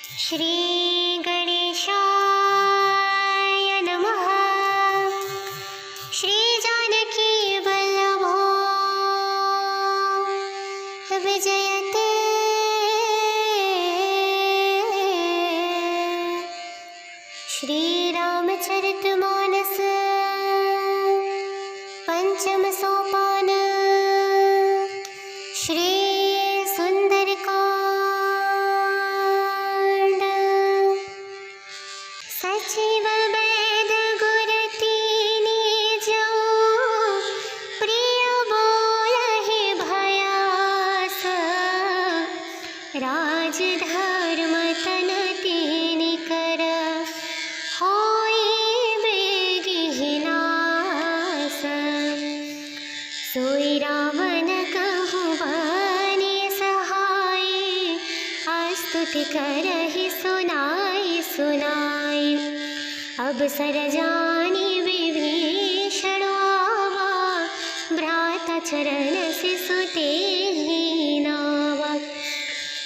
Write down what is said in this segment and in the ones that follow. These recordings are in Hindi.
श्री गणेशाय नमः। श्री जानकी वल्लभो विजयते। श्री रामचरितमानस पंचम सोपान। श्री सुंदरकांड। सचिव वैद गुर तीनी जो प्रिय बोलहि भयास। राज धर्म तन तीनि कर होई बेगी नास। सोई रावण कहु बनि सहाय। स्तुति करहि सुनाई सुनाई। अब सर जानी विभीषण आवा। भ्राता चरण शिशु तेहि नावा।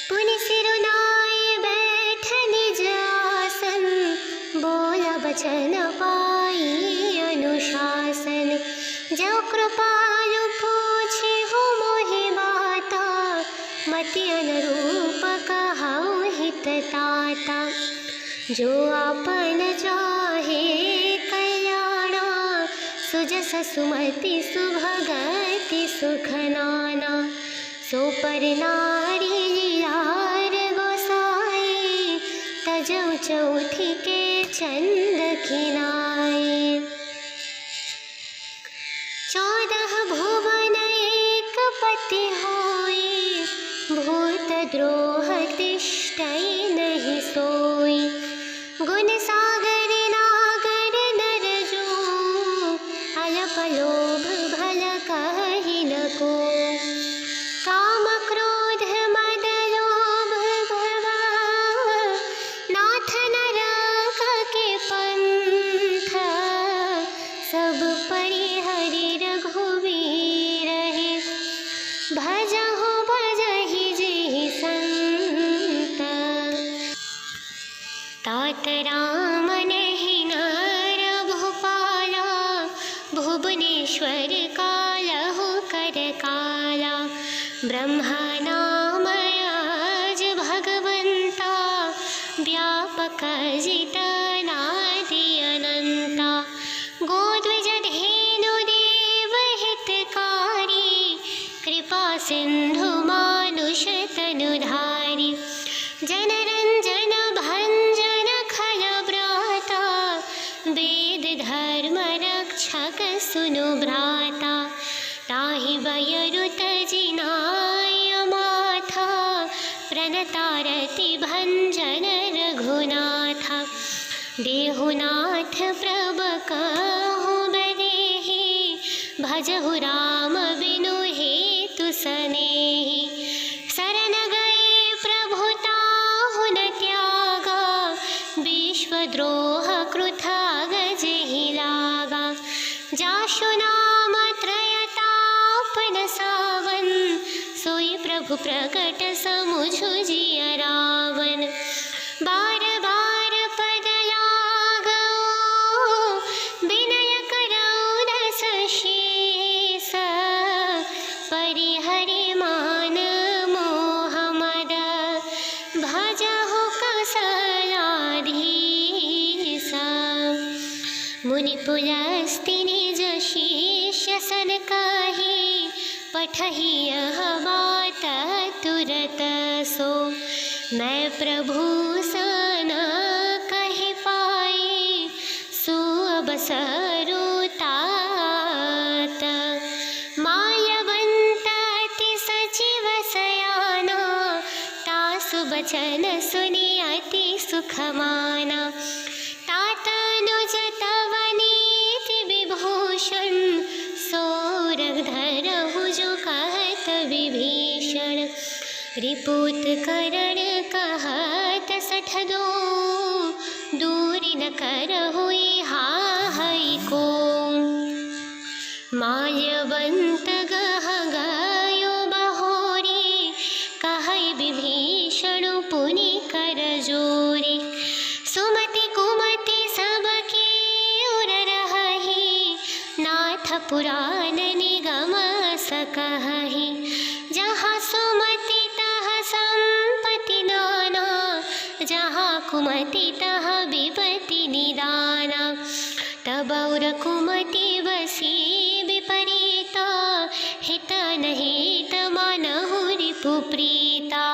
पुनि सिरुनाई बैठ निज आसन। बोला बचन पाई अनुशासन। जो कृपालु पूछे हो मोहि बाता। मति अनुरूप कहौ हित ताता। जो आपन चाहे कल्याणा। सुजस सुमति सुभगति सुख नाना। सो पर नारी लीलार गोसाई। तजौ चौथी के चंद खिनाई। 14 भुवन एक पति होई। भूत द्रोह तिष्ठै नहि सोई। गुण सागर नागर नर जो। अल्प लोभ भल कहि न को। काम क्रोध मद लोभ भव। नाथ नरक के पंथ। सब परिहरि रघुवीर हे। भजहु भजहि जेहि संत। तात राम नहि नर भूपाला। भुवनेश्वर कालहु कर काला। ब्रह्मा नाम आज भगवंता। व्यापक जित नादि अनंता। गोद्विज धेनु देव हितकारी। कृपा सिंधु मानुष तनुधारी। जनरंजन भंजन खल व्राता। वेद धर्म रक्षक सुनु भ्राता। ताहि बयरु तजिनाय माथा। प्रणतारति भंजन रघुनाथा। देहुनाथ प्रभ कहु बदेहि। भजहु राम बिनु हेतु सनेहि। शरण गए प्रभु ताहु न त्यागा। विश्वद्रोह कृथाग जेहि लागा। जाशु नाम त्रयतापन सावन। सोई प्रभु प्रकट समुझु जिय रावण। बार बार पद लागो। विनय करौ दस शीस। परिहरि मान मोह मद। भजहु कौसलाधीश। मुनि पुलस्ति निज शिष्य सन कहि। पठहि यह बात तुरत सो। मैं प्रभु सन कहि पाई। सुअबसरु तात। माल्यवंत अति सचिव सयाना। तासु बचन सुनि अति सुख माना। तात अनुज तव नीति विभूषण। सौरभ धरहु जो कहत विभीषण। रिपुत करण कहत सठ दो। दूरि न करहुई हाहै को। माल्यवंत गह गयो बहोरी। कहै विभीषण पुनि कर जोरी। पुराण निगम सकहि। जहाँ सुमति तह संपत्ति नाना, जहाँ कुमति तह विपत्ति निदाना। तब और कुमति बसी विपरीता, हित नहित मानहु रिपु प्रीता।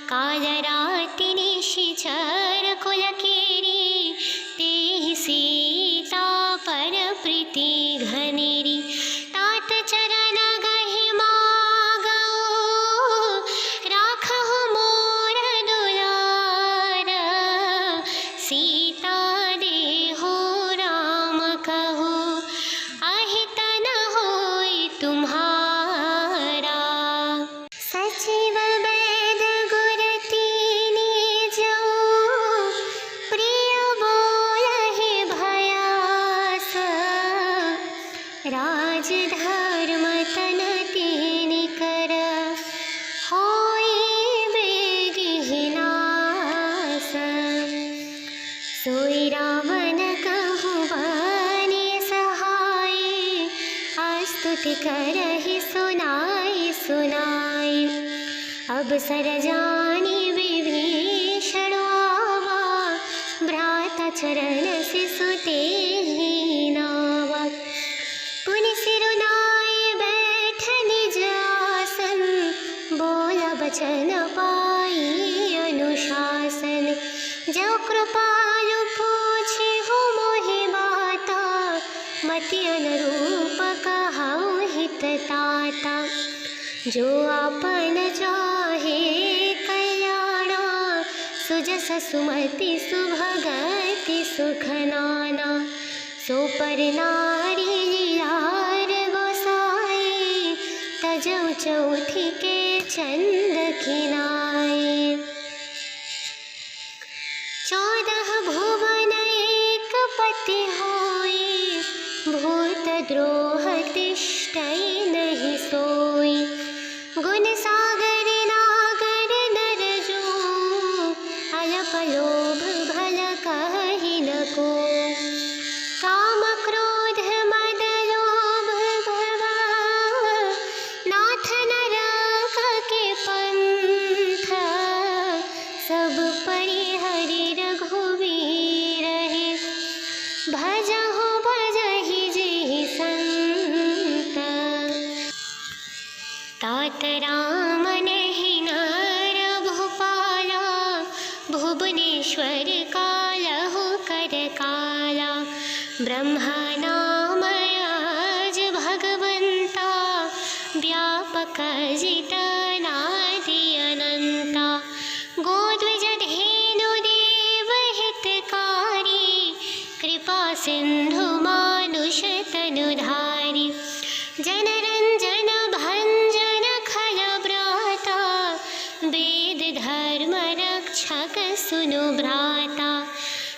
काल राति निशिचर कुल केरी, तेहि सीता पर प्रीति घनेरी। तात चरण गहि मागो, राखहु मोर दुलार। सीता देहु राम कहु, अहित न होई तुम्हारा। सचिव वैद गुर तीनी जऊ, प्रिय बोलहि भयास। राज धर्म तन तीनि कर, होई बेगी नास। सोई रावण कहु बनि सहाय, स्तुति करहि सुनाई सुनाई। अब सर जानी विभीषण आवा, भ्राता चरण शिशु तेहि नावा। पुनि सिरुनाई बैठ निज आसन, बोला बचन पाई अनुशासन। जो कृपालु पूछे हो मोहि बाता, मति अनुरूप कहौ हित ताता। जो आपन चाहे कल्याणा, सुजस सुमति सुभगति सुख नाना। सो पर नारी लार गोसाई, तजौ चौथी के चंद खिनाई। 14 भुवन एक पति होई, भूत द्रोह तिष्ठै नहि सोई। गुण सागर नागर नर जो, अल्प लोभ भल कहि न को। काम क्रोध मद लोभ भवा, नाथ नरक के पंथ। सब परिहरि रघुवीर हे, भजहु भजहि जेहि संत। तात राम नहि नर भूपाला, भुवनेश्वर कालहु कर काला। ब्रह्मा नाम आज भगवंता, व्यापक जित नादि अनंता। गोद्विज धेनु देव हितकारी, कृपा सिंधु मानुष तनुधारी। जनरंजन भंजन खल व्राता, वेद धर्म रक्षक सुनु भ्राता।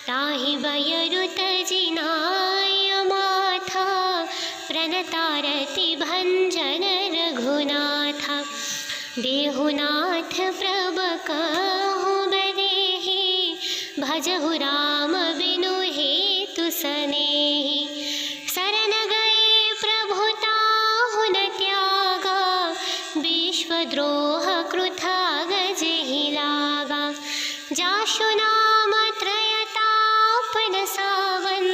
ताहि बयरुत जिनाय माथा, प्रणतारति भंजन रघुनाथा। देहुनाथ प्रभ कहु बदेहि, भजहु राम बिनु हेतु सनेहि। शरण गए प्रभु ताहु न त्यागा, विश्वद्रोह कृथा गजहि लागा। जाशु नाम त्रयतापन सावन,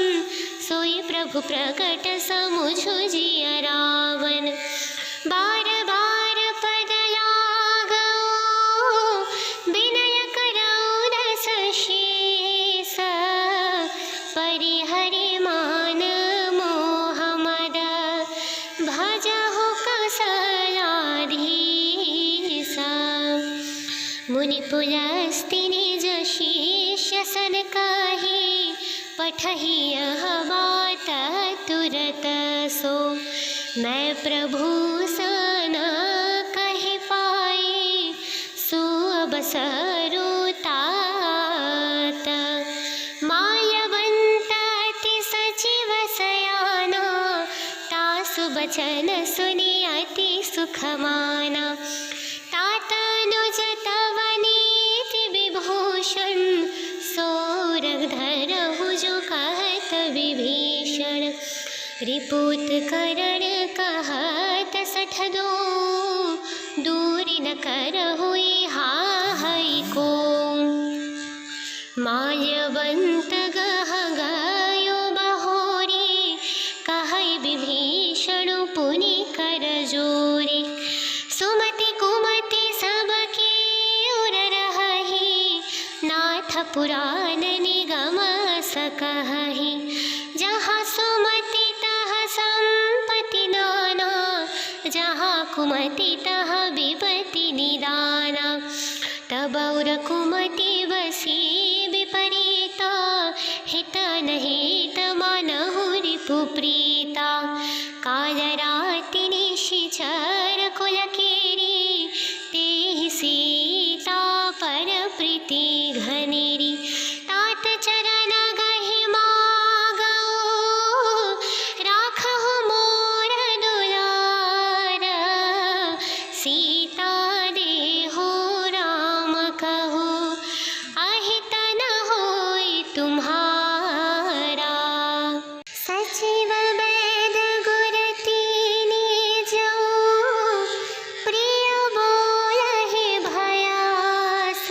सोई प्रभु प्रकट समुझु जिय रावण। बार बार पद लागो, विनय करौ दस शीस। परिहरि मान मोह मद, भजहु कौसलाधीश। मुनि पुलस्ति निज शिष्य सन कहि, पठहि यह बात तुरत सो। मैं प्रभु सन कहि पाई, सुअबसरु तात। माल्यवंत अति सचिव सयाना, तासु बचन सुनि अति सुख माना। तात अनुज तव नीति विभूषण, सौरभ धरहु जो कहत विभीषण। रिपुत करण कहत सठ दो, दूरी न कर हुई हाहै को। माल्यवंत गह गयो बहोरी, कहै विभीषण पुनि कर जोरी। सुमति कुमति सबके उर रहहि, नाथ पुराण निगम सकहि। जहाँ सुमति तहाँ संपत्ति नाना, जहाँ कुमति तहाँ विपत्ति निदाना। तब और कुमति बसी विपरीता, हित नहित मानहु रिपु प्रीता। काल राति निशिचर कुल केरी, तेहि सीता पर प्रीति घनेरी। तात चरण गहि मागो, राखहु मोर दुलार। सीता देहु राम कहु, अहित न होई तुम्हारा। सचिव वैद गुर तीनि जौं, प्रिय बोलहि भयास।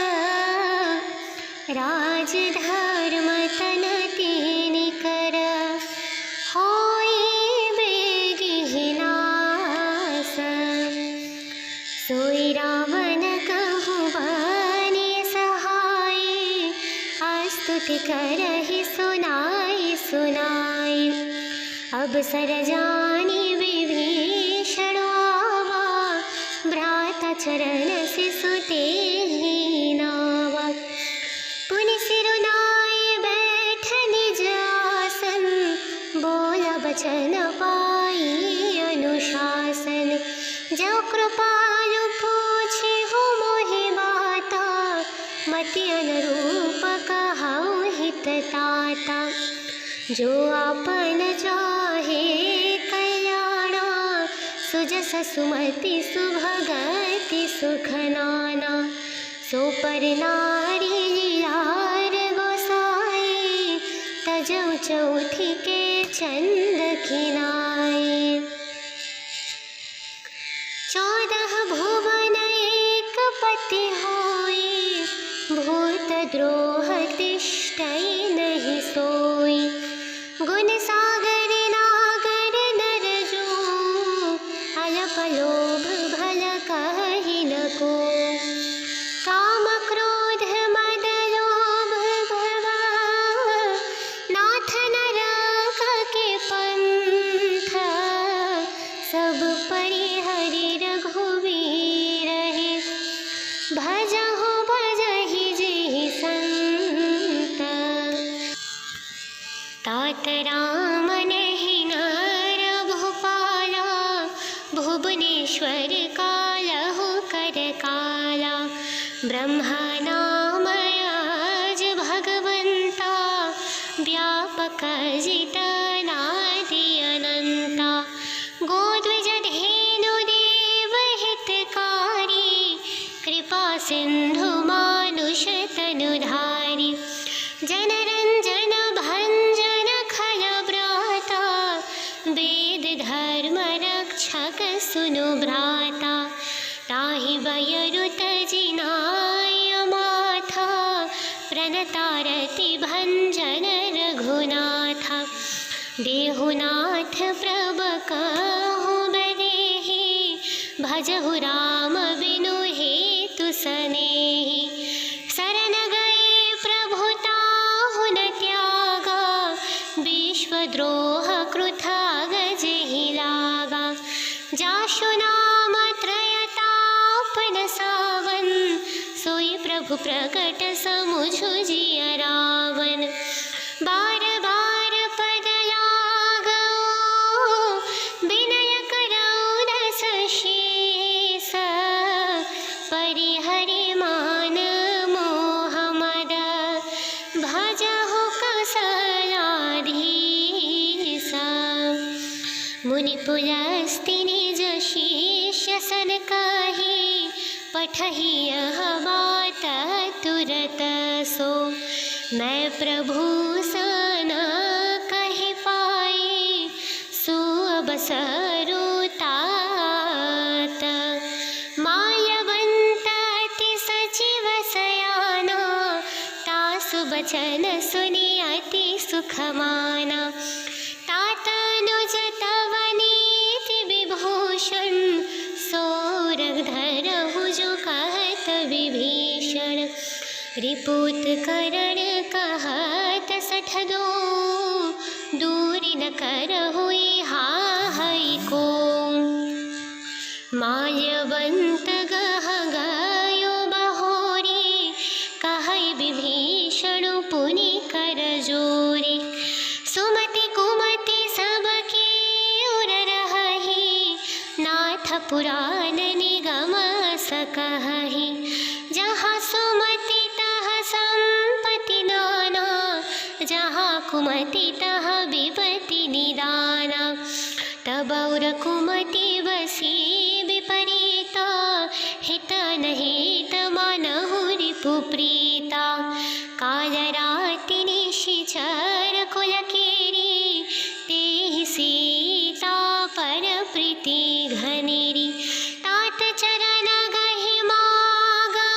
राज धर्म तन तीनि कर, होई बेगिहि नास। सोई रावण कहु बनि सहाय, स्तुति करहि सुनाई सुनाई। अब सर जानी विभीषण आवा, भ्राता चरण सिसु तेहि नावा। पुनि सिरुनाई बैठ निज आसन, बोला बचन पाई अनुशासन। जो कृपालु पूछे हो मोहि बाता, मति अनुरूप कहौ हित ताता। जो आपन चाहे कल्याणा, सुजस सुमति सुभगति सुख नाना। सो पर नारी लार गोसाई, तजौ चौथी के चंद खिनाई। 14 भुवन एक पति होई, भूत द्रोह तिष्ठै नहि सोई। गुण सागर नागर नर जो, अल्प लोभ भल कहि न को। काम क्रोध मद लोभ भवा, नाथ नरक के पंथ। सब परिहरि रघुवीर हे, भजहु भजहि जेहि संत। तात राम नेहि नर भूपाला, भुवनेश्वर कालहु कर काला। ब्रह्मा नाम आज भगवंता, व्यापक जित नादि अनंता। गोद्विज धेनु देव हितकारी, कृपा सिंधु मानुष तनुधारी। जनरंजन भंजन खल व्राता, वेद धर्म रक्षक सुनु भ्राता। ताहि बयरुत जिनाय माथा, प्रणतारति भंजन रघुनाथा। देहुनाथ प्रभ कहु बदेहि, भजहु राम बिनु हेतु सनेहि। शरण गए प्रभु ताहु न त्यागा, विश्वद्रोह कृथाग जेहि लागा। जाशु नाम त्रयतापन सावन, सोई प्रभु प्रकट समुझु जिय रावण। बार बार पद लागो, विनय करौ दस शीस। परिहरि मान मोह मद, भजहु कौसलाधीश। मुनि पुलस्ति निज शिष्य सन कहि, पठहि यह बात तुरत सो। मैं प्रभु सन कहि पाई, सुबचन सुनि अति सुख माना। तात अनुज तव नीति विभूषण, सोरग धरहु जो कहत विभीषण। रिपुत करण कहत सठ दो, दूरी न करहु हाहै को। माल्यवंत गह गयो बहोरी, कहै विभीषण पुनि कर जोरी। सुमति कुमति सबके उर रहहि, नाथ पुराण निगम सकहि। जहाँ सुमति तहाँ संपत्ति नाना, जहाँ कुमति तहाँ विपत्ति निदाना। तब और कुमति बसी विपरीता, हित नहीं मानहु रिपु प्रीता। काल राति निशिचर कुल केरी, तेहि सीता पर प्रीति घनेरी। तात चरण गहि मागो,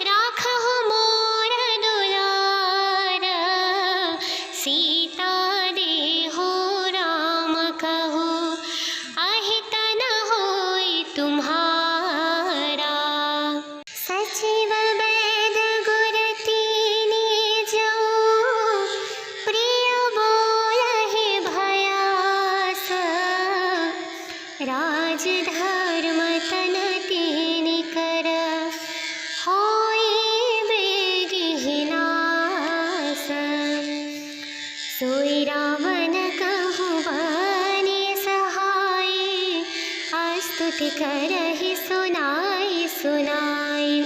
राखहु मोर दुलार। सीता देहु राम कहु, अहित न होई तुम्हारा। सचिव वैद गुर तीनी जऊ, प्रिय बोलहि भयास। राज धर्म तन तीनि कर, होई बेगिहि नास। सोई रावण कहु बने सहाय, स्तुति करहि सुनाई सुनाई।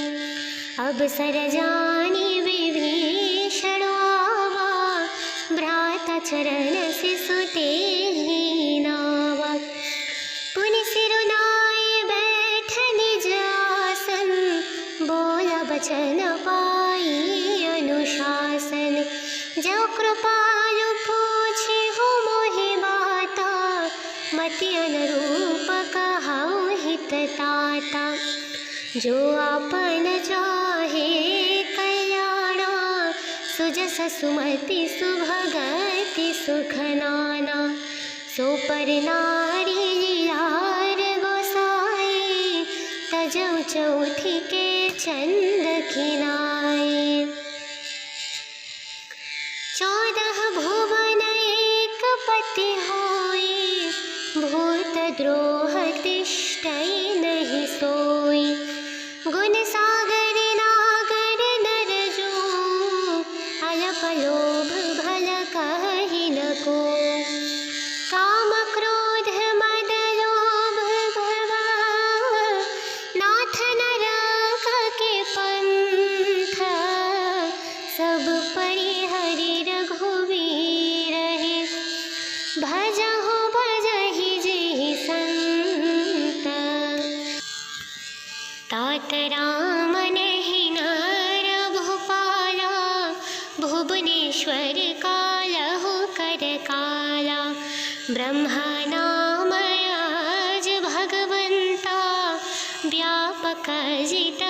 अब सर जानी विभीषण आवा, भ्राता चरण सिसु तेहि नावा। पुनि सिरुनाई बैठ निज आसन, बोला बचन पाई अनुशासन। जो कृपालु पूछे हो मोहि बाता, मति अनुरूप कहौ हित ताता। जो आपन चाहे कल्याणा, सुजस सुमति सुभगति सुख नाना। सो पर नारी लीलार गोसाई, तजौ चौथी के चंद खिनाई। 14 भुवन एक पति होई, भूत द्रोह तिष्ठै नहि सोई। गुण सागर नागर नर जो, अल्प लोभ भल कहि न को। काम क्रोध मद लोभ भवा, नाथ नरक के पंथ। सब परिहरि रघुवीर हे, भजहु भजहि जेहि संत। तात राम नहि नर भूपाला, भुवनेश्वर कालहु कर काला। ब्रह्मा नाम आज भगवंता, व्यापक जित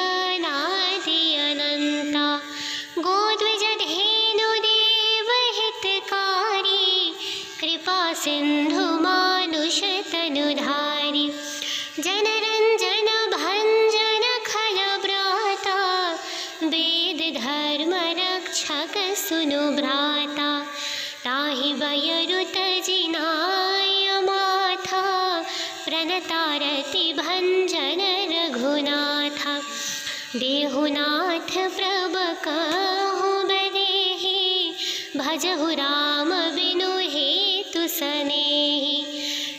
नादि अनंता। गोद्विज धेनु देव हितकारी, कृपा सिंधु मानुष तनुधारी। जनरंजन भंजन खल व्राता, वेद धर्म रक्षक सुनु भ्राता। ताहि बयरु तजिनाय माथा, प्रणतारति भंजन रघुनाथा। देहुनाथ प्रभ कहु बदेहि, भजहु राम बिनु हेतु सनेहि।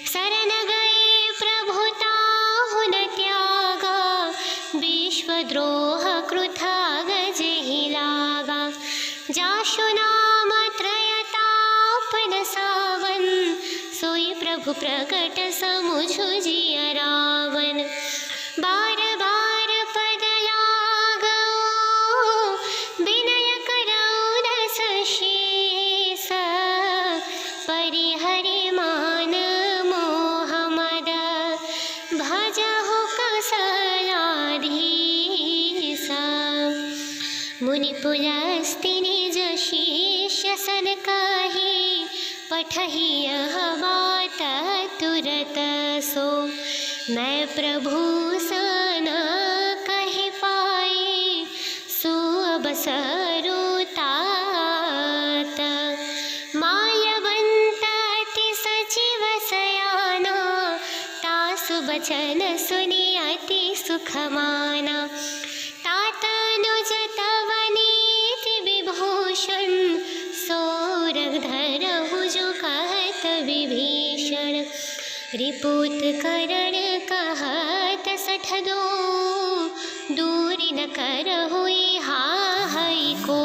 शरण गए प्रभु ताहु न त्यागा, विश्वद्रोह कृथाग जेहि लागा। जाशु नाम त्रयतापन सावन, सोई प्रभु प्रकट समुझु जिय रावण। बार बार पद लागो, विनय करौ दस शेष। परिहरि मान मोह मद, भजहु कौशलाधीश। मुनिपुलस्ति निज शिष्य सन कही, पठहि यह बात तुरत सो। मैं प्रभु सन कहि पाई, सुअबसरु तात। माल्यवंत अति सचिव सयाना, तासु बचन सुनि अति सुख माना। तात अनुज तव नीति विभूषण, सौरभ धरहु जो कहत विभीषण। रिपुत करण कहत सठ दो, दूरी न करहुई हाहै को।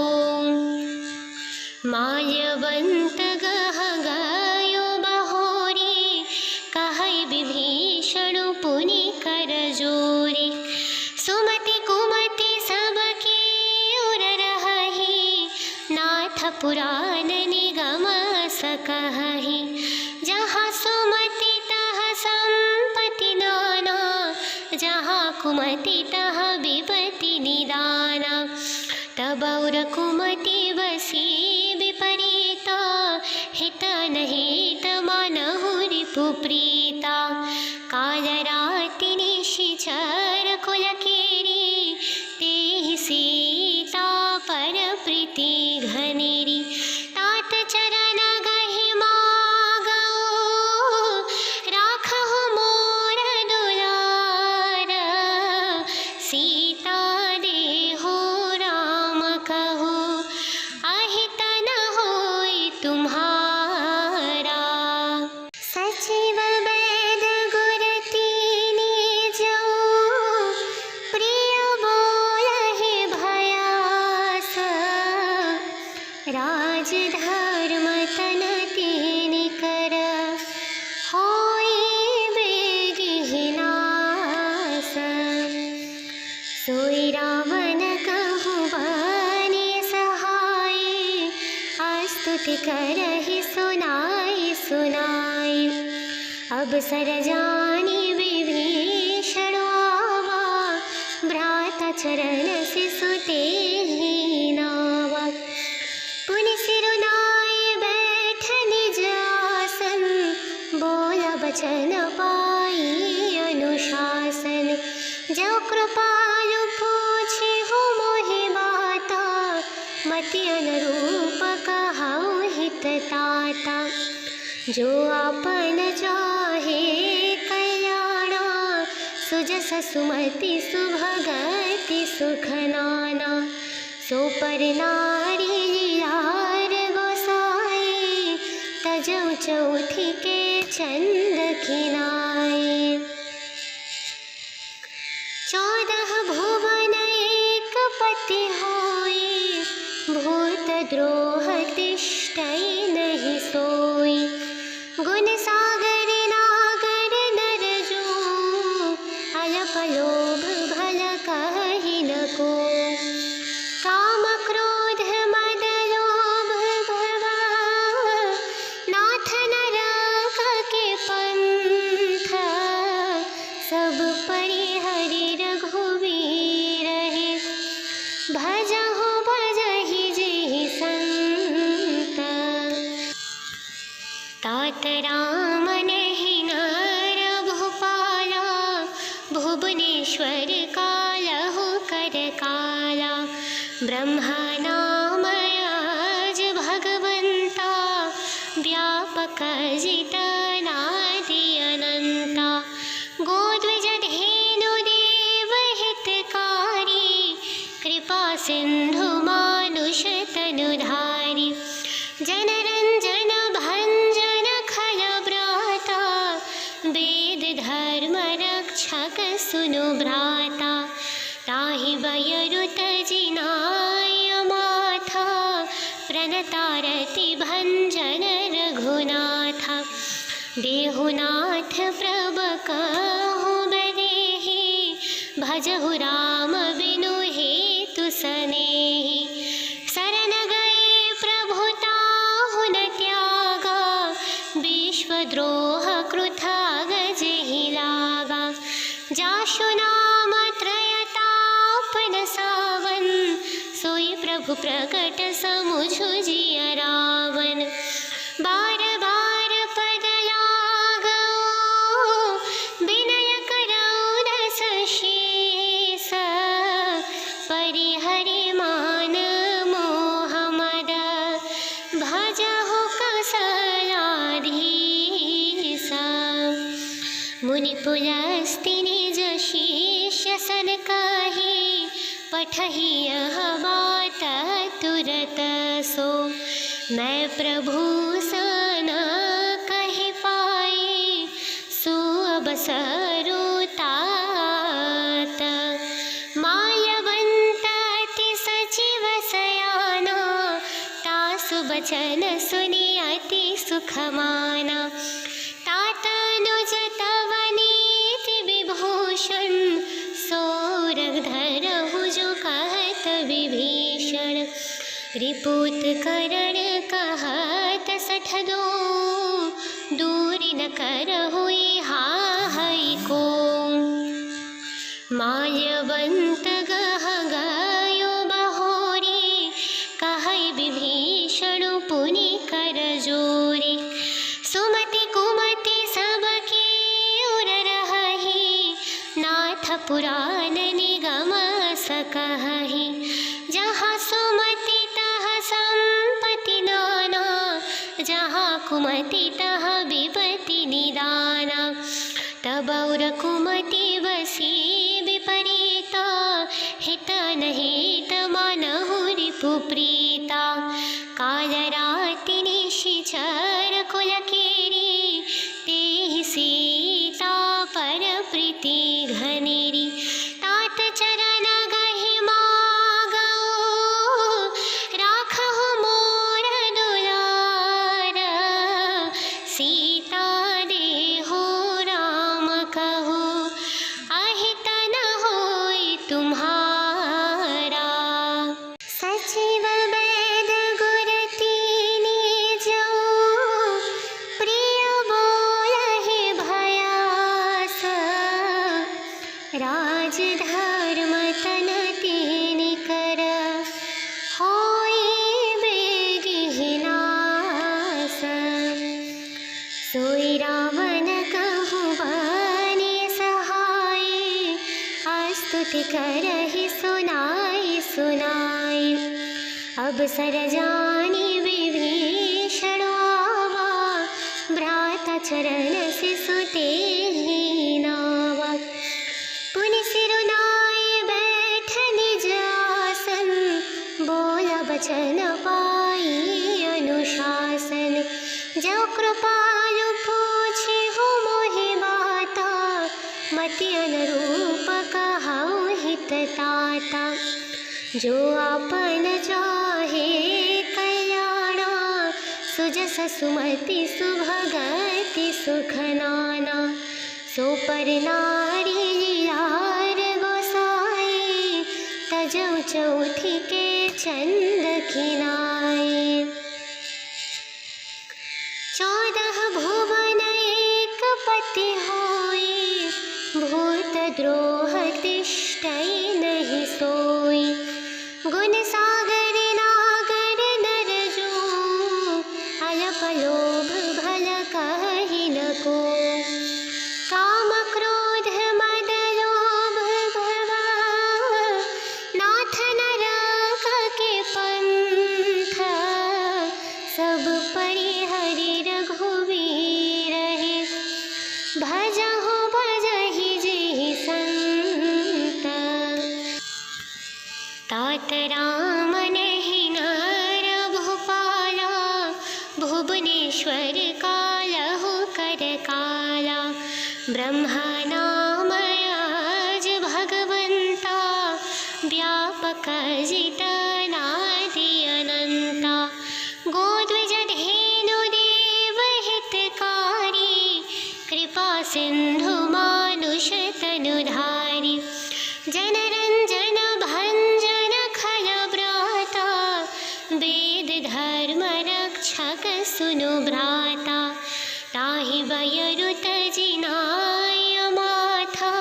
माल्यवंत गह गयो बहोरी, कहै विभीषण पुनि कर जोरी। सुमति कुमति सबके उर रहहि, नाथ पुराण निगम सकहि। जहाँ सुमति तह संपत्ति नाना, जहाँ कुमति तह विपत्ति निदाना। तब और कुमति बसी विपरीता, हित नहित मानहु रिपु प्रीता। काल राति निशिचर कुल केरी, तेहि सीता पर प्रीति घनेरी। तात चरण गहि मागो, राखहु मोर दुलार। सीता देहु राम कहु, अहित न होई तुम्हारा। सचिव वैद गुर तीनी जऊ, प्रिय बोलहि भयास। राज धर्म तन तीनि कर, होई बेगिहि नास। सोई रावण कहु बनि सहाय, स्तुति करहि सुनाई सुनाई। अब सर जानी विभीषण आवा, भ्राता चरण शिशु तेहि नावा। पुनि सिरुनाई बैठ निज आसन, बोला बचन पाई अनुशासन। जो कृपालु पूछे हो मोहि बाता, मति अनुरूप कहौ हित ताता। जो आपन चाहे कल्याणा, सुजस सुमति सुभगति सुख नाना। सो पर नारी लार गोसाई, तजौ चौथी के चंद खिनाई। 14 भुवन एक पति होई, भूत द्रोह तिष्ठै नहि सोई। गुण सागर नागर नर जो, अल्प लोभ भल कहि न को। काम क्रोध मद लोभ भव, नाथ नरक के पंथ। सब परिहरि रघुवीर हे, भजहु भजहि जेहि संत। तात राम नहि नर भूपाला, भुवनेश्वर कालहु कर काला। ब्रह्मा नाम आज भगवंता, व्यापक जित नादि अनंता। गोद्विज धेनु देव हितकारी, कृपा सिंधु मानुष तनुधारी। जनरंजन भंजन खल व्राता, वेद धर्म रक्षक सुनु भ्राता। ताहि बयरुत जिनाय माथा, प्रणतारति भंजन रघुनाथा। देहुनाथ प्रभ कहु बदेहि, भजहु राम बिनु हेतु सनेहि। शरण गए प्रभु ताहु न त्यागा, विश्वद्रोह कृथा गजहि लागा। जाशु नाम त्रयतापन सावन, सोई प्रभु प्रकट समुझु जिय रावण। बार बार पद लागो विनय करौ दस शीस। परिहरि मान मोह मद भजहु कौसलाधीश। मुनि पुलस्त्य निज शिष्य सन कहि पठहि यह बात तुरत सो। मैं प्रभु सन कहि पाए सुअबसरु तात। माल्यवंत अति सचिव सयाना तासु बचन सुनि अति सुख माना। तात अनुज तव नीति विभूषण सौरभ धरहु जो कहत विभीषण। रिपुत करण कहत सठ दो दूरी न करहु हाहै को। माल्यवंत गह गयो बहोरी कहै विभीषण पुनि कर जोरी। सुमति कुमति सबके उर रहहि नाथ पुराण निगम सकहि। जहाँ सुमति तहाँ संपत्ति नाना जहाँ कुमति तहाँ विपत्ति निदाना। तब और कुमति बसी विपरीता हित नहित मानहु रिपु प्रीता। काल राति निशिचर कुल केरी तेहि सीता पर प्रीति घनेरी। तात चरण गहि मागो राखहु मोर दुलार। सीता देहु राम कहु अहित न होई तुम्हारा। सचिव वैद गुर तीनि जो प्रिय बोलहि भयास। राज धर्म तन तीनि कर होई बेगिहि नास। सोई रावण कहु बनि सहाय स्तुति करहि सुनाई सुनाई। अब सर जानी विभीषण आवा भ्राता चरण शिशु तेहि नावा। पुनि सिरुनाई बैठ निज आसन बोला बचन पाई अनुशासन। जो कृपालु पूछे हो मोहि बाता मति अनुरूप कहौ हित ताता। जो आपन चाहे कल्याणा सुजस सुमति सुभगति सुख नाना। सो पर नारी लीलार गोसाई तजौ चौथी के चंद खिनाए। 14 भुवन एक पति होई भूत द्रोह तिष्ठै नहीं सोई। गुण सागर नागर नर जो अल्प लोभ भल कहि न को। काम क्रोध मद लोभ भव नाथ नरक के पंथ। सब परिहरि रघुवीर हे भजहु भजहि जेहि संत। तात राम नहीं नर भूपाला भुवनेश्वर कालहु कर काला। ब्रह्मा नाम आज भगवंता व्यापक जित नादि अनंता। गोद्विज धेनु देव हितकारी कृपा सिंधु मानुष तनुधारी। जनरंजन भंजन खल व्राता वेद धर्म रक्षक सुनु भ्राता। ताहि वयरुत जिनाय माथा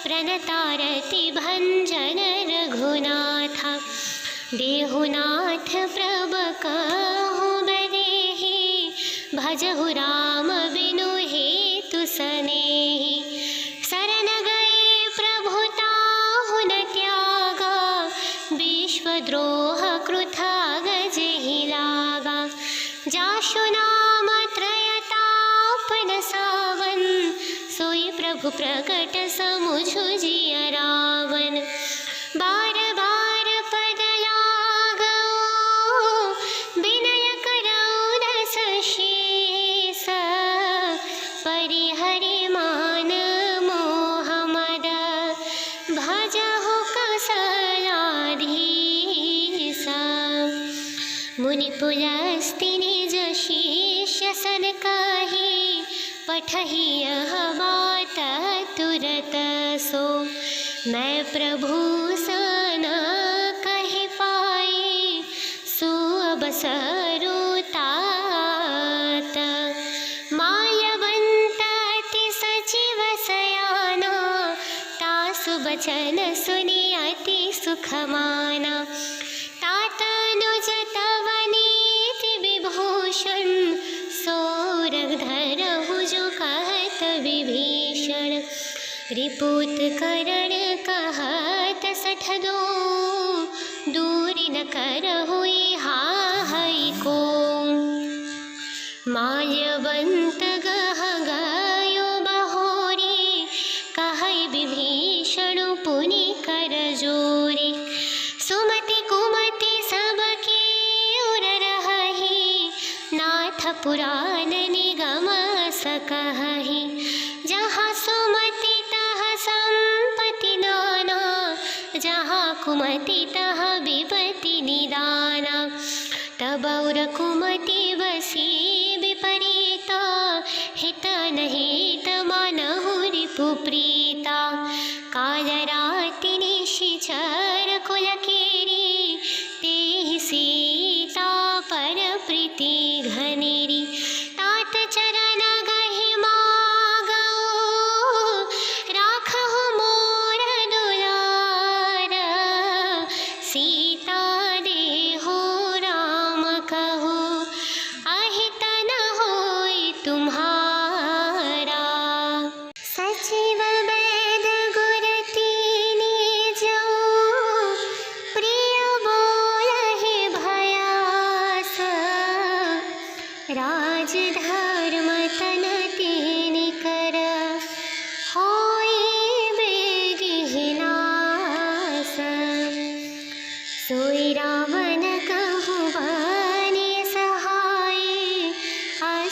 प्रणतारति भंजन रघुनाथा। देहुनाथ प्रभ कहु बदेहि, भजहु राम बिनु हेतु सनेहि। शरण गए प्रभु ताहु न त्यागा, विश्वद्रोह कृथा गजेहि लागा। जाशु नाम त्रयतापन सावन, सोई प्रभु प्रकट समुझु जिय रावण। बार बार पद लागो, विनय करौ दस शीस। परिहरि मान मोह मद, भजहु कौसल्याधीश। मुनि पुलस्त्य निज शिष्य सन कहि, पठहि यह बात तुरत सो। मैं प्रभु सन कहि पाई, सुअब सरुतात। माल्यवंत अति सचिव सयाना, तासु बचन सुनि अति सुख माना। तात अनुज तव नीति विभूषण, सोरग धरहु जो कहत विभीषण। रिपुत करण कहत सठ दो, दूरि न करहु हाहै को। माल्यवंत गह गयो बहोरी, कहै विभीषण पुनि कर जोरी। सुमति कुमति सबके उर रहहि, नाथ पुराण निगम सकहि। जहाँ सुमति तहाँ संपत्ति नाना, जहाँ कुमति तहाँ विपत्ति निदाना। तब उर कुमति बसी विपरीता, हित नहीं मानहु रिपु प्रीता। काल राति निशिचर कुल केरी, तेहि सीता पर प्रीति घनेरी। तात चरण गहि मागो, राखहु मोर दुलार। सीता देहु राम कहु, अहित न होई तुम्हारा। सचिव वैद गुर तीनि जौं, प्रिय बोलहि भयास। राज धर्म तन तीनि कर, होई बेगिहि नास। सोई रावण कहु बनि सहाय,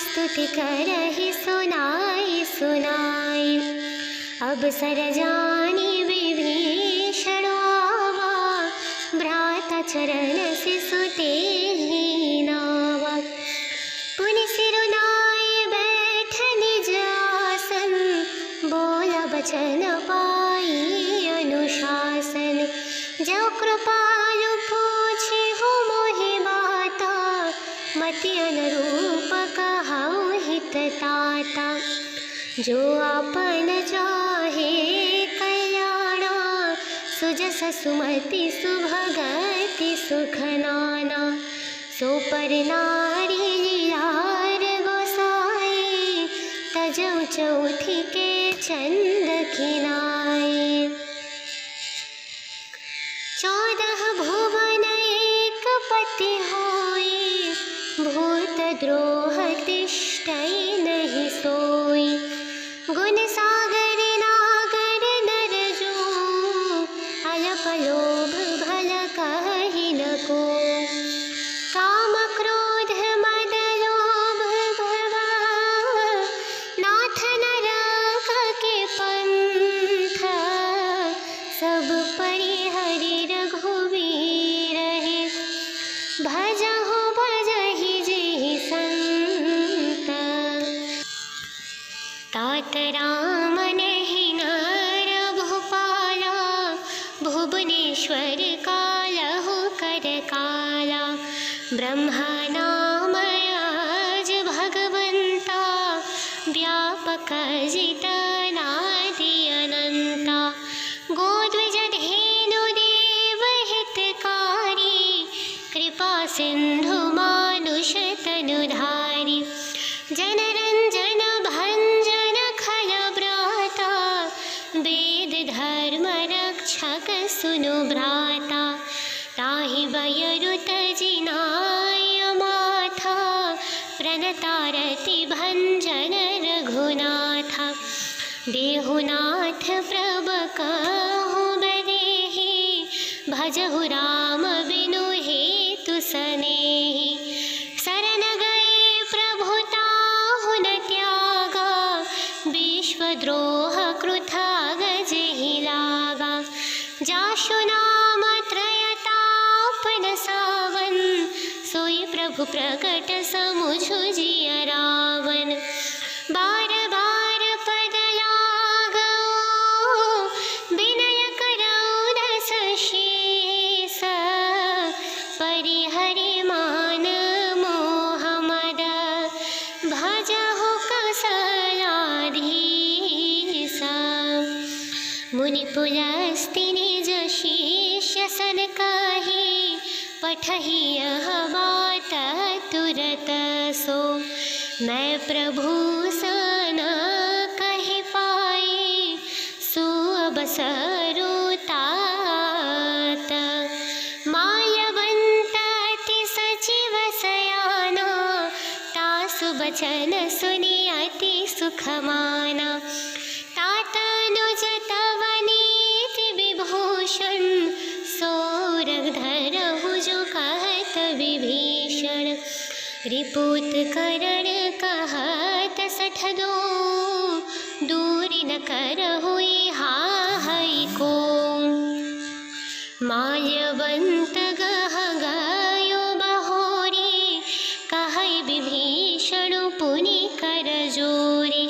स्तुति करहि सुनाई सुनाई। अब सर जानी विभीषण आवा, भ्राता चरण सिसु तेहि नावा। पुनि सिरुनाई बैठ निज आसन, बोला बचन पाई अनुशासन। जो कृपालु पूछे हो मोहि बाता, मति अनुरूप कहौ हित ताता। जो आपन चाहे कल्याणा, सुजस सुमति सुभगति सुख नाना। सो पर नारी लीलार गोसाई, तजौ चौथी के चंद खिनाई। 14 भुवन एक पति होई, भूत द्रोह तिष्ठै नहि सोई। गुण सागर नागर नर जो, अल्प लोभ भल कहि न को। काम क्रोध मद लोभ भव, नाथ नरक के पंथ। सब परिहरि रघुवीर हे, भजहु भजहि जेहि संत। तात राम नहीं नर भूपाला, भुवनेश्वर कालहु कर काला। ब्रह्मा नाम आज भगवंता, व्यापक जित नादि अनंता। गोद्विज धेनु देव हितकारी, सिंधु मानुष तनुधारी जनरंजन भंजन खल व्राता वेद धर्म रक्षक सुनु भ्राता ताहि बयरु तजिनाय माथा प्रणतारति भंजन रघुनाथा देहुनाथ प्रभ कहु बदेहि भजहु राम बिनु हेतु सनेहि शरण गए प्रभु ताहु न त्यागा विश्वद्रोह कृथा गजहि लागा जाशु नाम त्रयतापन सावन सोई प्रभु प्रकट समुझु जिय रावण बार बार पद लागो विनय करौ दस शेष परिहरि मान मोह मद भजहु कौसलाधीश मुनि पुलस्त्य निज शिष्य सन कहि पठहि यह बात तुरत सो मैं प्रभु सन कहि पाई सुअबसरु तात माल्यवंत अति सचिव सयाना तासु बचन सुनि अति सुख माना तात अनुज तव नीति विभूषण सौरभ धरहु जो कहत विभीषण रिपुत करण कहत सठ दो दूरी न करहुई हाहै को माल्यवंत गह गयो बहोरी कहै विभीषण पुनि कर जोरी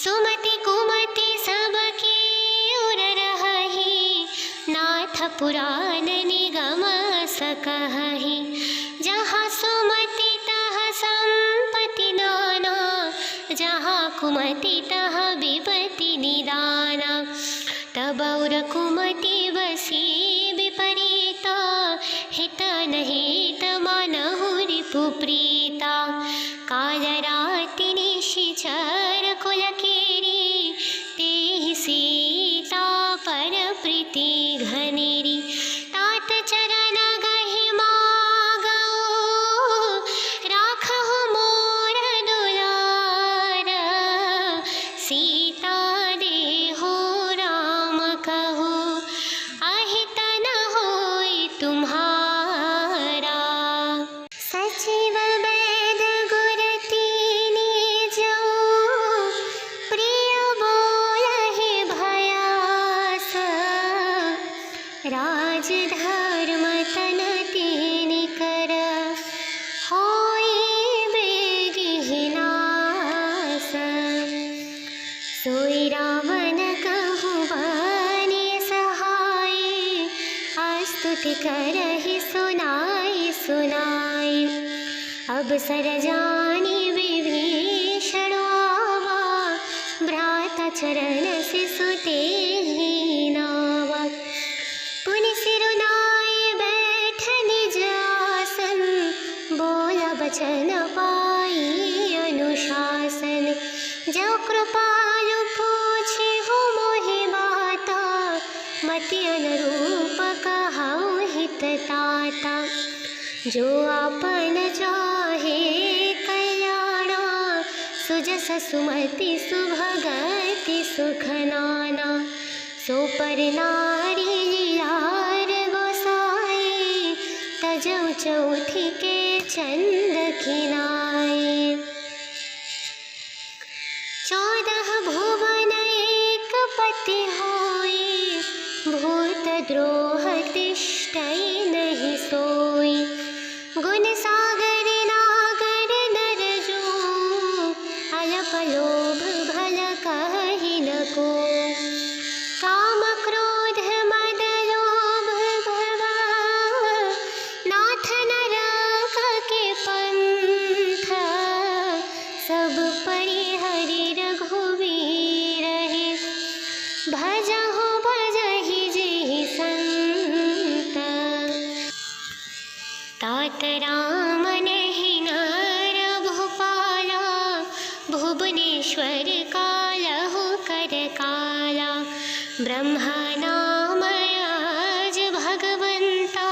सुमति कुमति सबके उर रहहि नाथ पुराण निगम सकहि जहाँ सुमति तह संपत्ति नाना जहाँ कुमति तह विपत्ति निदाना तब और कुमति बसी विपरीता हित नहीं मानहु रिपु प्रीता काल राति निशिचर कुल केरी तेहि सीता पर प्रीति घनेरी तात चरण गहि मागो राखहु मोर दुलार सीता देहु राम कहु अहित न होई तुम्हारा सचिव वेद गुर तीनी जो प्रिय बोलहि भयास राज धर्म तन तीनि कर होई बेगिहि नास सोई रावण कहु बनि सहाय स्तुति करहि सुनाई सुनाई अब सर जानी विभीषण आवा भ्राता चरण से सुते ही नावा पुनि सिरुनाई बैठ निज आसन बोला बचन पाई अनुशासन जो कृपालु पूछे हो मोहि बाता मति अनुरूप कहौ हित ताता जो आपन चाहे कल्याणा सुजस सुमति सुभगति सुख नाना सो पर नारी लीलार गोसाई तजौ चौथी के चंद खिनाई 14 भुवन एक पति होई भूत द्रोह तिष्ठै नहीं सोई गुण सागर नागर नर जो अल्प लोभ भल कहि न को काम क्रोध मद लोभ भव नाथ नरक के पंथ सब परिहरि रघुवीर हे भजहु भजहि जेहि संत तात राम नहीं नर भूपाला, भुवनेश्वर कालहु कर काला। ब्रह्मा नाम आज भगवंता,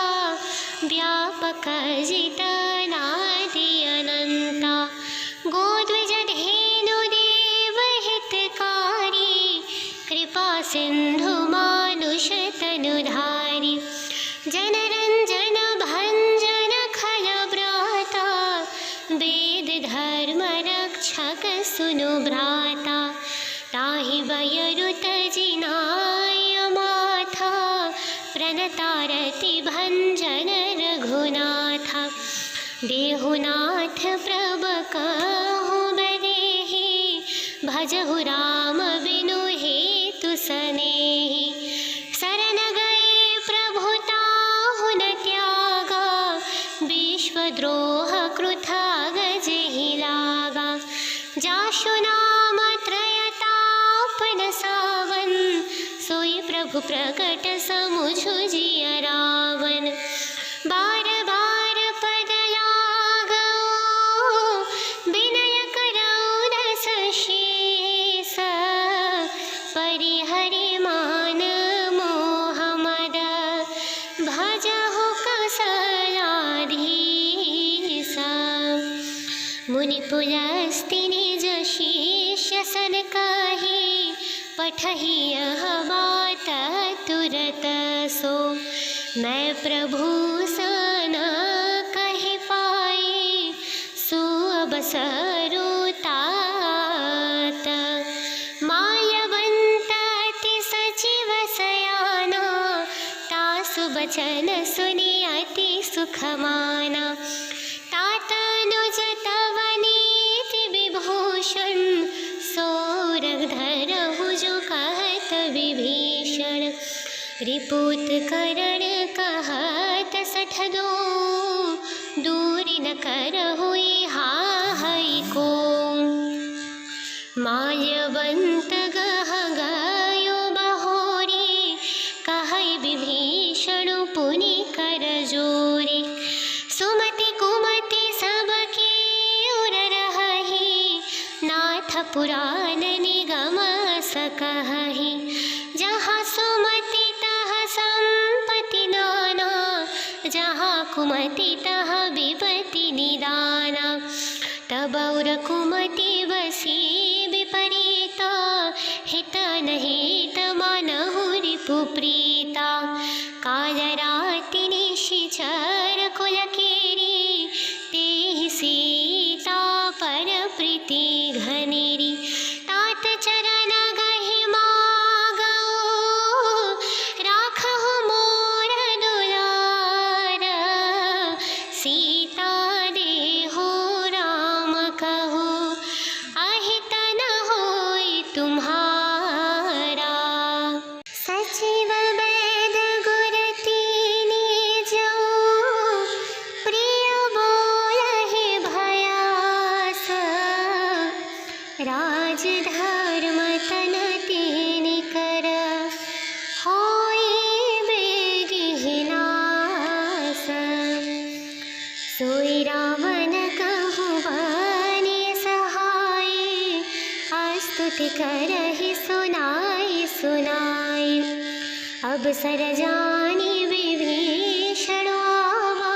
व्यापक जितनादि अनंता। गोद्विज धेनु देव हितकारी, कृपा सिंधु मानुष तनुधारी। जनरंजन भंजन खल व्राता, वेद धर्म रक्षक सुनु भ्राता। ताहि बयरुत जिनाय माथा, प्रणतारति भंजन रघुनाथा। देहुनाथ प्रभ कहु बदेहि, भजहु राम बिनु हेतु सनेहि। शरण गए प्रभु ताहु न त्यागा, विश्वद्रोह कृथा गजहि लागा। जाशु नाम त्रयतापन सावन, सोई प्रभु प्रकट समुझु जिय रावण। बार बार पद लागो, विनय करौ दस शीस। परिहरि मान मोह मद, भजहु कौसलाधीश। मुनि पुलस्ति निज शिष्य सन कहि, पठहि यह बात तुरत सो। मैं प्रभु सन कहि पाई, सुअबसरु तात। माल्यवंत अति सचिव सयाना, तासु बचन सुनि अति सुख माना। तात अनुज तव नीति विभूषण, सौरभ धरहु जो कहत विभीषण। रिपुत करण कहत सठदो, दूरि न करहु हाहै को। माल्यवंत गह गयो बहोरी, कहै विभीषण पुनि कर जोरी। सुमति कुमति सबके उर रहहि, नाथ पुराण निगम सकहि। जहाँ सुमति तहाँ संपत्ति नाना, जहाँ कुमति तहाँ विपत्ति निदाना। तब और कुमति बसी विपरीता, हित नहीं मानहु रिपु प्रीता। काल राति निशिचर कुल केरी, तेहि सीता पर प्रीति घनेरी। तात चरण गहि मागो, राखहु मोर दुलार। सीता देहु राम कहु, अहित न होई तुम्हारा। सचिव वैद गुर तीनि जौं, प्रिय बोलहि भयास। राज धर्म तन तीनि कर, होई बेगिहि नास। सोई रावण कहु बनि सहाय, स्तुति करहि सुनाई सुनाई। अब सर जानी विभीषण आवा,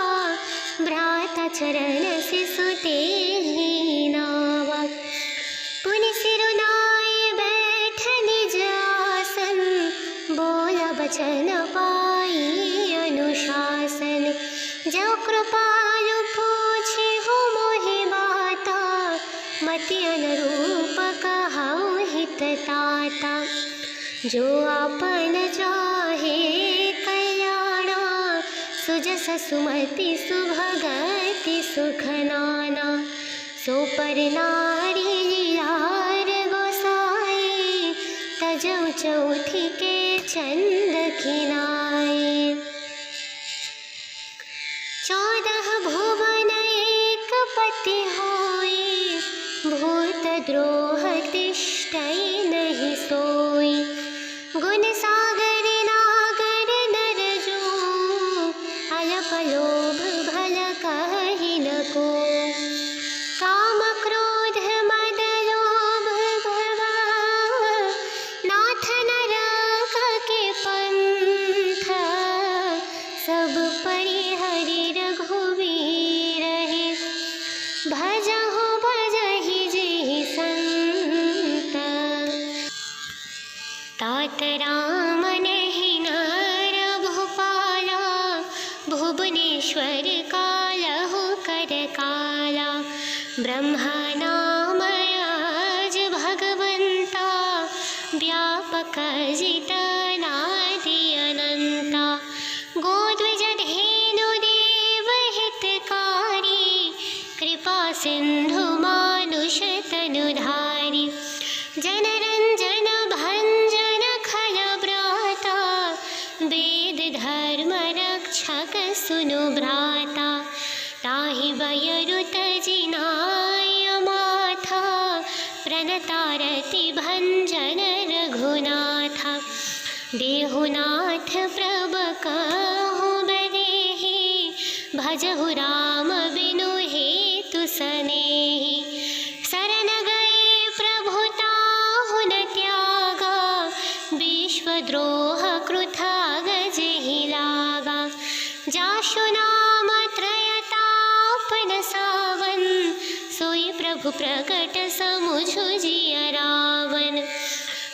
भ्राता चरण सिसु तेहि नावा। पुनि सिरुनाई बैठ निज आसन, बोला बचन पाई अनुशासन। जो कृपालु पूछे हो मोहि बाता, मति अनुरूप कहौ हित ताता। जो आपन चाहे कल्याणा, सुजस सुमति सुभगति सुख नाना। सो पर नारी लीलार गोसाई, तजौ चौथी के चंद खिनाए। 14 भुवन एक पति होई, भूत द्रोह तिष्ठै नहीं सोई। गुण सागर नागर नर जो, अल्प लोभ भल ब्रह्मनामयज भगवन्ता व्यापक जितनादि अनंता गोद्विजधेनुदेव हितकारी कृपा सिंधु मानुष तनुधारी जनरंजन भंजन खल ब्राता वेद धर्म रक्षक सुनु भ्राता ताहि वयरुत जिनाय माथा प्रणतारति भंजन रघुनाथा देहुनाथ प्रभ कहु बदेहि भजहु राम बिनु हेतु सनेहि शरण गए प्रभु ताहु न त्यागा विश्वद्रोह कृथाग जेहि लागा जाशु नाम त्रयतापन सावन सोई प्रभु प्रकट समुझु जिय रावण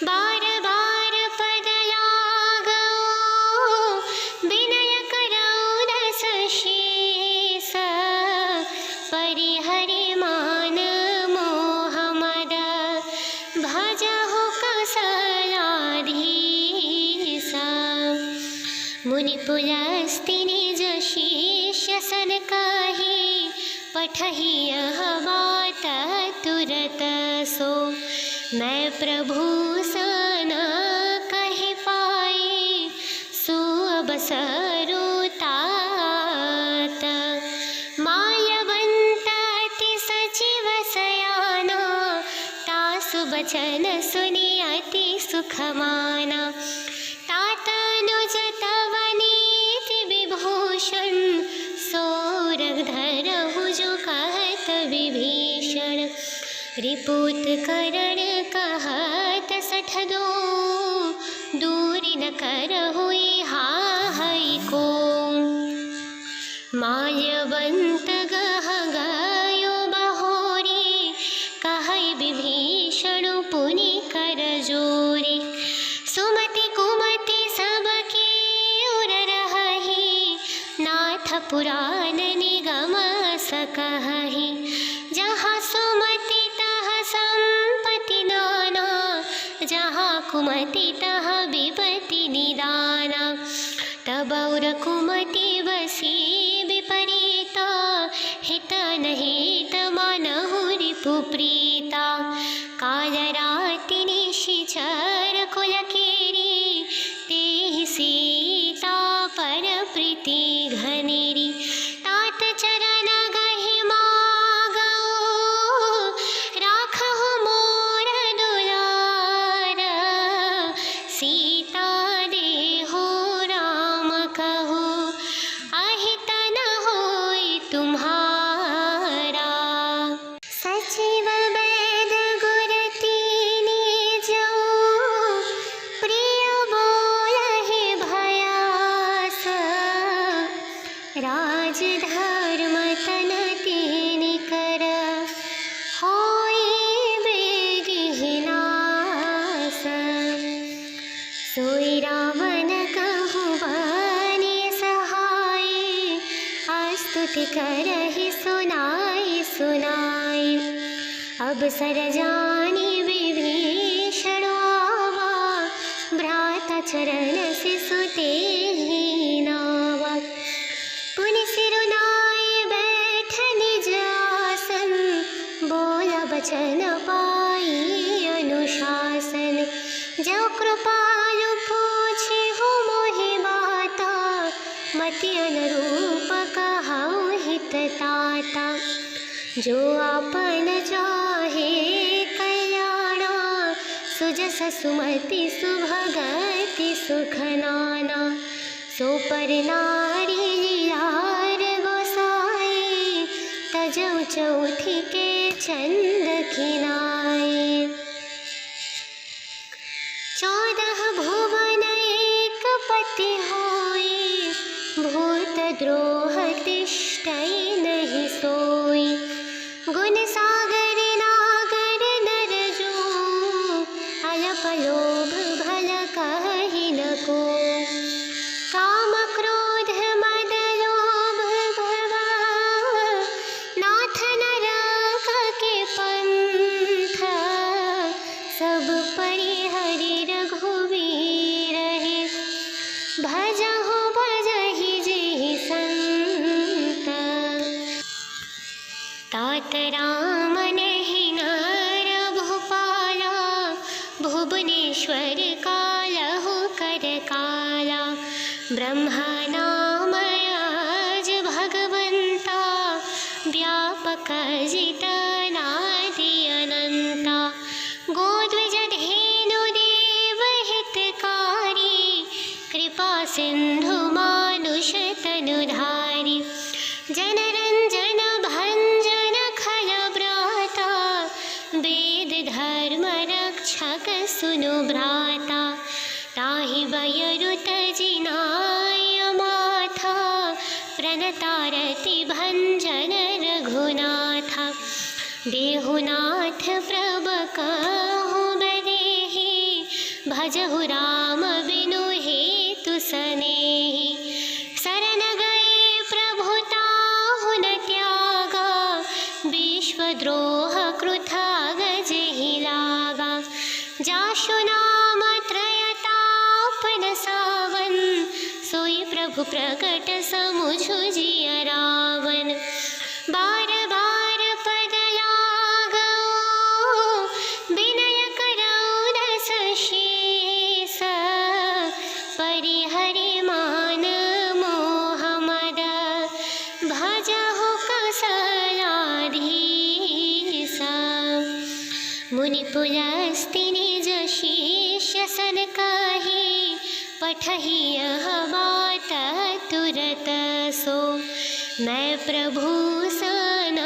बार बार पद लागो विनय करौ दस शीस परिहरि मान मोह मद भजहु कौसलाधीश मुनि पुलस्ति निज शिष्य सन कहि पठहि यह बात तुरत सो मैं प्रभु सन कहि पाई सुअब सरुतात माल्यवंत अति सचिव सयाना तासु बचन सुनि अति सुख माना तात अनुज तव नीति विभूषण सोरग धरहु जो कहत विभीषण रिपुत करण कहत सठ दो दूरी न करहु हाहै को माल्यवंत गह गयो बहोरी कहै विभीषण पुनि कर जोरी सुमति कुमति सबके उर रहहि नाथ पुराण निगम सकहि जहाँ सुमति तह संपत्ति नाना जहाँ कुमति तह विपत्ति निदाना तब उर कुमति बसी विपरीता हित नहीं मानहु रिपु प्रीता काल राति निशिचर कुल केरी तेहि सीता पर प्रीति घनेरी तात चरण गहि मागो राखहु मोर दुलार सीता देहु राम कहु अहित न होई तुम्हारा सचिव वैद गुर तीनी जो प्रिय बोलहि भयास राज धर्म तन तीनि कर होई बेगी नास सोई रावण कहु बने सहाय स्तुति करहि सुनाई सुनाई अब सर जानी विभीषण आवा भ्राता चरण शिशु तेहि नावा पुनि सिरुनाई बैठ निज आसन बोला बचन पाई अनुशासन जो कृपालु पूछे हो मोहि बाता मति अनुरूप कहौ हित ताता जो आपन चाहे कल्याणा सुजस सुमति सुभगति सुख नाना सो पर नारी लीलार गोसाई तजौ चौथी के चंद खिनाई 14 भुवन एक पति होई भूत द्रोह तिष्ठै नहीं सोई गुण सागर नागर नर जो अल्प लोभ भल कहि न को काम क्रोध मद लोभ भव नाथ नरक तात राम नहीं नर भूपाला, भुवनेश्वर कालहु कर काला। ब्रह्मा नाम आज भगवंता, व्यापक जित नादि अनंता। गोद्विज धेनु देव हितकारी, कृपा सिंधु मानुष तनुधारी। जनरंजन भंजन खल व्राता, वेद धर्म रक्षक सुनु भ्राता। ताहि बयरु तजिनाय माथा, प्रणतारति भंजन रघुनाथा। देहुनाथ प्रभ कहु बदेहि, भजहु राम बिनु हेतु सनेहि। शरण गए प्रभु ताहु न त्यागा, विश्वद्रोह कृथा गजहि लागा। जाशु नाम त्रयतापन सावन, सोई प्रभु प्रकट समुझु जिय रावण। बार बार पद लागो, विनय करौ दस शेष। परिहरि मान मोह मद, भजहु कौसल्याधीश। मुनि पुलस्त्य निज शिष्य सन कहि, पठहि यह बात तुरत सो। मैं प्रभु सन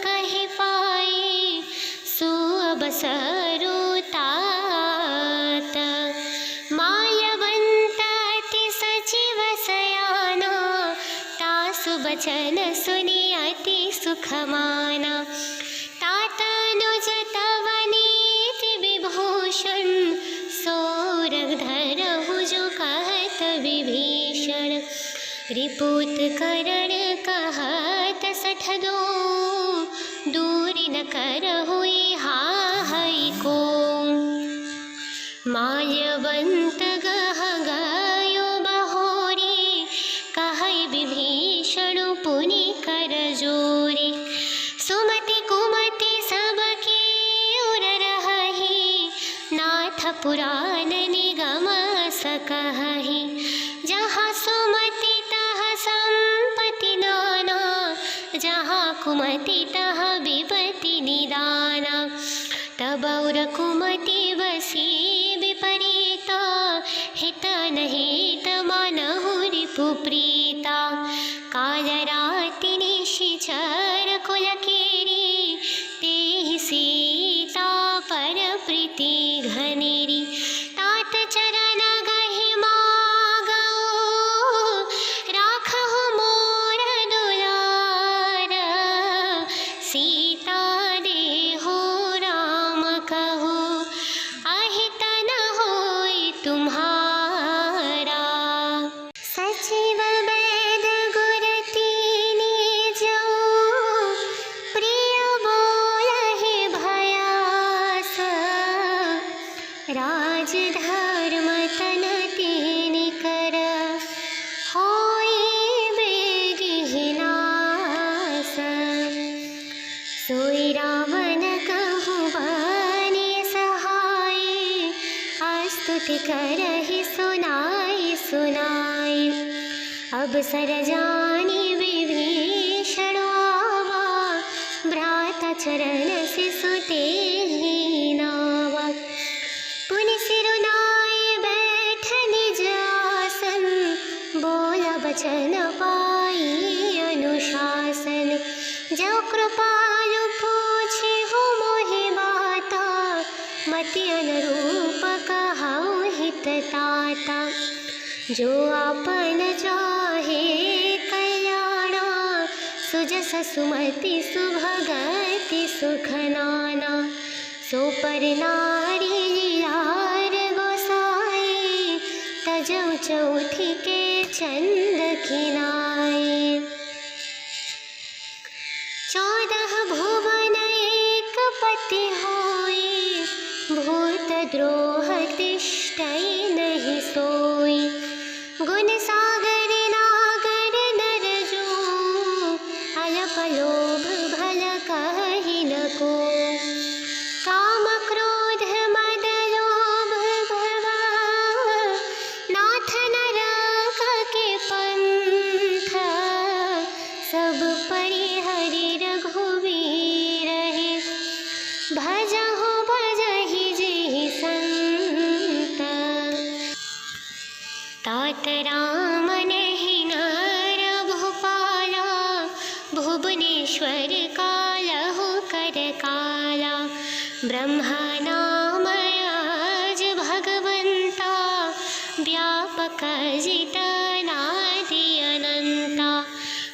कहि पाई, सुअबसरु तात। माल्यवंत अति सचिव सयाना, तासु बचन सुनि अति सुख माना। तात अनुज तव नीति विभूषण, सौरभ धरहु जो कहत विभीषण। रिपुत करण कहत सठ दो, दूरि न करहुइ हाहै को। माल्यवंत गह गयो बहोरी, कहै विभीषण पुनि कर जोरी। सुमति कुमति सब केउर रहहि, नाथ पुराण निगम सकहि। जहाँ सुमति तहाँ संपत्ति नाना, जहाँ कुमति तहाँ विपत्ति निदाना। तब और कुमति बसी विपरीता, हित नहीं मानहु रिपु प्रीता। काल राति निशिचर कुल केरी, तेहि सीता पर प्रीति घनेरी। तात चरण गहि मागो, राखहु मोर दुलार। सीता देहु राम कहु, अहित न होई तुम्हारा। सचिव वैद गुर तीनि जौं, प्रिय बोलहि भयास। राज धर्म तन तीनि कर, होई बेगिहि नास। सोई रावण कहु बनि सहाय, स्तुति करहि सुनाई सुनाई। अब सर जानी विभीषण आवा, भ्राता चरण शिशु तेहि नावा। पुनि सिरुनाई बैठ निज आसन, बोला बचन पाई अनुशासन। जो कृपालु पूछे हो मोहि बाता, मति अनुरूप कहौ हित ताता। जो आपन चाहे कल्याणा, सुजस सुमति सुभगति सुख नाना। सो पर नारी लार गोसाई, तजौ चौथी के चंद खिनाई। 14 भुवन एक पति होई, भूत द्रोह तिष्ठै नहीं सोई। गुण सागर नागर नर जो, अल्प लोभ भल का परिहरि रघुवीर हे। भजहु भजहि जेहि संत, तात राम नहीं नर भूपाला। भुवनेश्वर कालहु कर काला। ब्रह्मा नाम आज भगवंता, व्यापक जितनादि अनंता।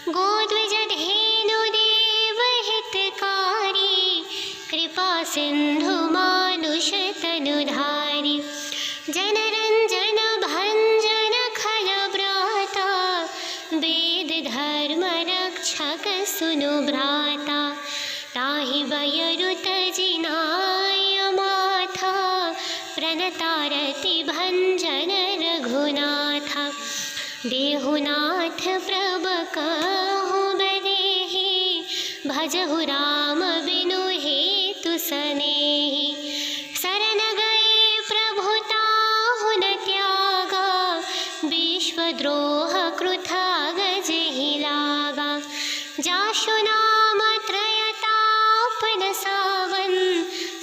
गोद्विज धेनु देव हितकारी, कृपा सिंधु मानुष तनुधारी। जनरंजन भंजन खल व्राता, वेद धर्म रक्षक सुनु भ्राता। ताहि बयरुत जिनाय माथा, प्रणतारति भंजन रघुनाथा। देहुनाथ प्रभ कहु बदेहि, भजहु राम बिनु हेतु सनेहि। शरण गए प्रभु ताहु न त्यागा, विश्वद्रोह कृथा गजहि लागा। जाशु नाम त्रयतापन सावन,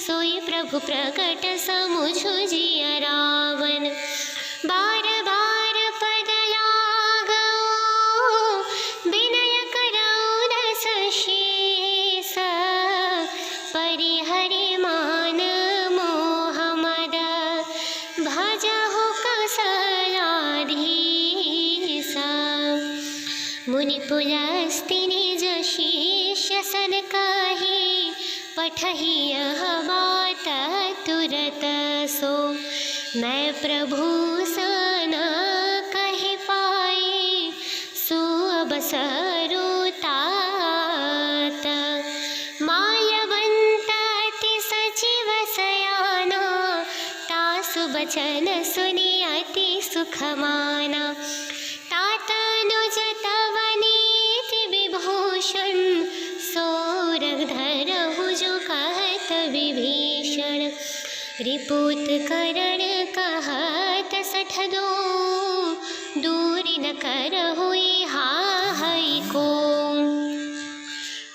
सोई प्रभु प्रकट समुझु जिय रावण। बार बार पद लागो, विनय करौ दस शीस। परिहरि मान मोह मद, भजहु कौसल्याधीश। मुनि पुलस्त्य निज शिष्य सन कहि, पठहि यह बात तुरत सो। मैं प्रभु सन कहि पाई, सुअबसरु तात। माल्यवंत अति सचिव सयाना, तासु बचन सुनि अति सुख माना। तात अनुज तव नीति विभूषण, सौरभ धरहु जो कहत विभीषण। रिपुत करण कहत सठदो, दूरि न करहु हाहै को।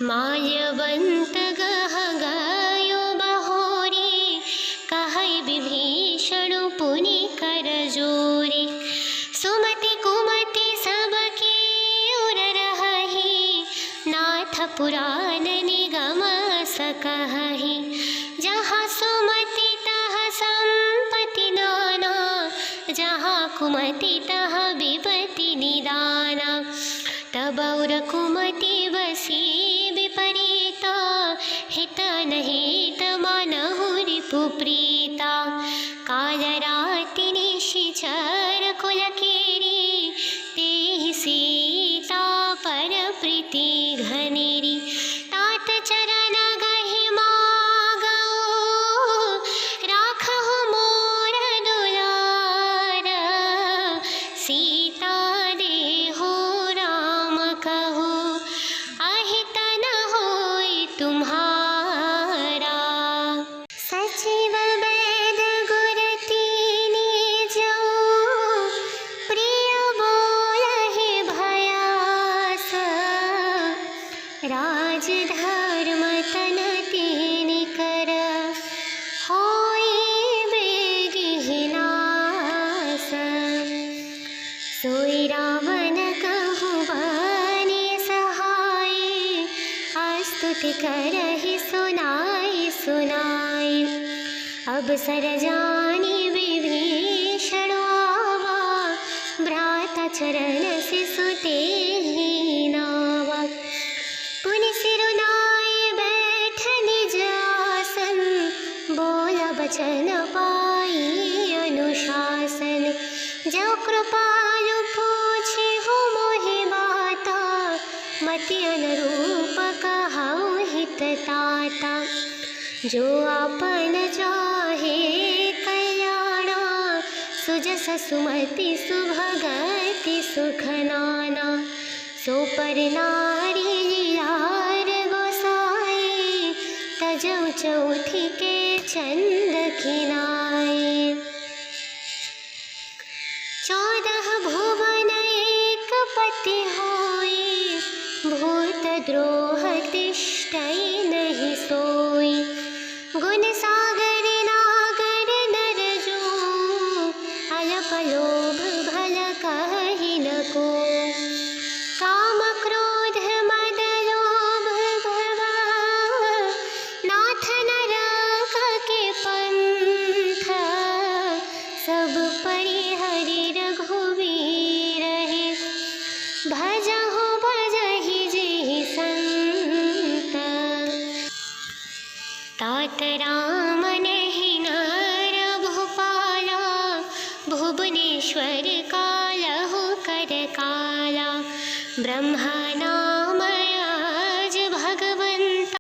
माल्यवंत गह गयो बहोरी, कहै विभीषण पुनि कर जोरी। सुमति कुमति सबके उर रहहि, नाथ पुराण निगम सकहि। जहाँ सुमति तहाँ संपत्ति नाना, जहाँ कुमति तहाँ विपत्ति निदाना। तब और कुमति बसी विपरीता, हित नहीं मानहु रिपु प्रीता। काल राति निशिचर कुल कीरी, तेहि सीता पर प्रीति घनेरी। तात चरण गहि मागो, राखहु मोर दुलार। सीता देहु राम कहु, अहित न होई तुम्हारा। सचिव वैद गुर तीनि जौं, प्रिय बोलहि भयास। राज धर्म तन तीनि कर, होई बेगिहि नास। सोई रावण कहु बनि सहाय, स्तुति करहि सुनाई सुनाई। अब सर जानी विभीषण आवा, भ्राता चरण सिसु तेहि नावा। पुनि सिरुनाई बैठ निज आसन, बोला बचन पाई अनुशासन। जो कृपालु पूछे हो मोहि बाता, मति अनुरूप कहौ हित ताता। जो आपन चाहे कल्याणा, सुजस सुमति सुभगति सुख नाना। सो पर नारी लीलार गोसाई, तजौ चौथी के चंद खिनाए। 14 भुवन एक पति होई, भूत द्रोह तिष्ठै नहीं सोई। गुण सागर नागर नर जो, अल्प लोभ भल कहि न को। काम क्रोध मद लोभ भवा, नाथ नरक के पंथ। सब परिहरि रघुवीर हे, भजहु भजहि जेहि संत। तात राम नेहि नर भूपाला, भुवनेश्वर कालहु कर काला। ब्रह्मा